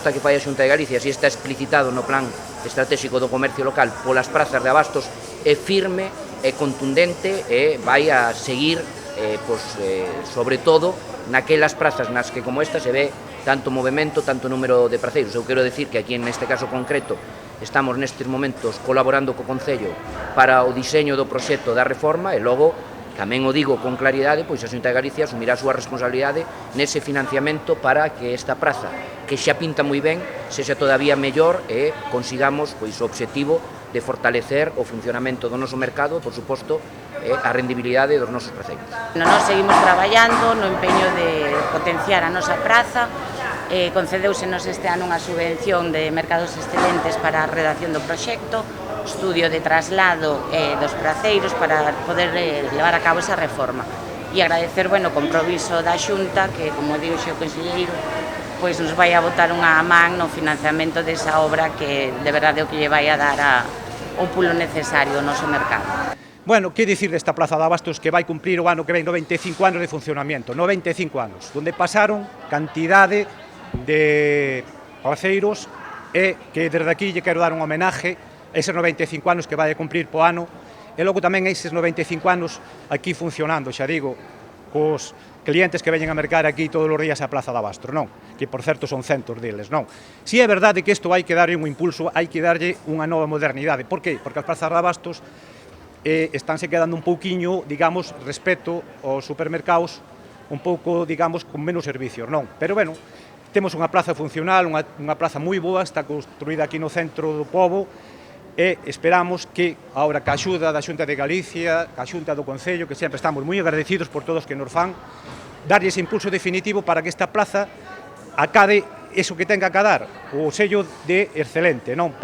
aposta que fai a Xunta de Galicia, si está explicitado no Plan Estratégico do Comercio Local polas prazas de abastos, é firme, é contundente e vai a seguir, sobre todo, naquelas prazas nas que como esta se ve tanto movimento, tanto número de praceiros. Eu quero decir que aquí, neste caso concreto, estamos nestes momentos colaborando co Concello para o diseño do proxecto da reforma e logo, tamén o digo con claridade, pois a Xunta de Galicia asumirá a súa responsabilidade nese financiamento para que esta praza, que xa pinta moi ben, sexa todavía mellor e consigamos pois o obxectivo de fortalecer o funcionamento do noso mercado e, por suposto, a rendibilidade dos nosos praceiros. Nós seguimos traballando no empeño de potenciar a nosa praza. Concedeusenos este ano unha subvención de mercados excelentes para a redacción do proxecto, estudio de traslado dos praceiros para poder levar a cabo esa reforma. E agradecer o compromiso da Xunta que, como digo o conselleiro, pois nos vai a botar unha man no financiamento desa obra que de verdade o que lle vai a dar o pulo necesario ao noso mercado. Bueno, que dicir desta Praza de Abastos que vai cumprir o ano que ven 95 anos de funcionamento, 95 anos, onde pasaron cantidade de praceiros e que desde aquí lle quero dar un homenaje a eses 95 anos que vai a cumprir po ano e logo tamén eses 95 anos aquí funcionando, xa digo, cos clientes que veñen a mercar aquí todos os días a Praza de Abastos, non? Que, por certo, son centos deles, non? Si é verdade que isto hai que darlle un impulso, hai que darlle unha nova modernidade. Por que? Porque as Prazas de Abastos estánse quedando un pouquiño, digamos, respecto aos supermercados, un pouco, digamos, con menos servicios, non? Pero, bueno, temos unha praza funcional, unha praza moi boa, está construída aquí no centro do pobo, e esperamos que, agora, ca axuda da Xunta de Galicia, ca Xunta do Concello, que sempre estamos moi agradecidos por todos que nos fan, darlle ese impulso definitivo para que esta plaza acade eso que ten que acadar, o sello de excelente, non?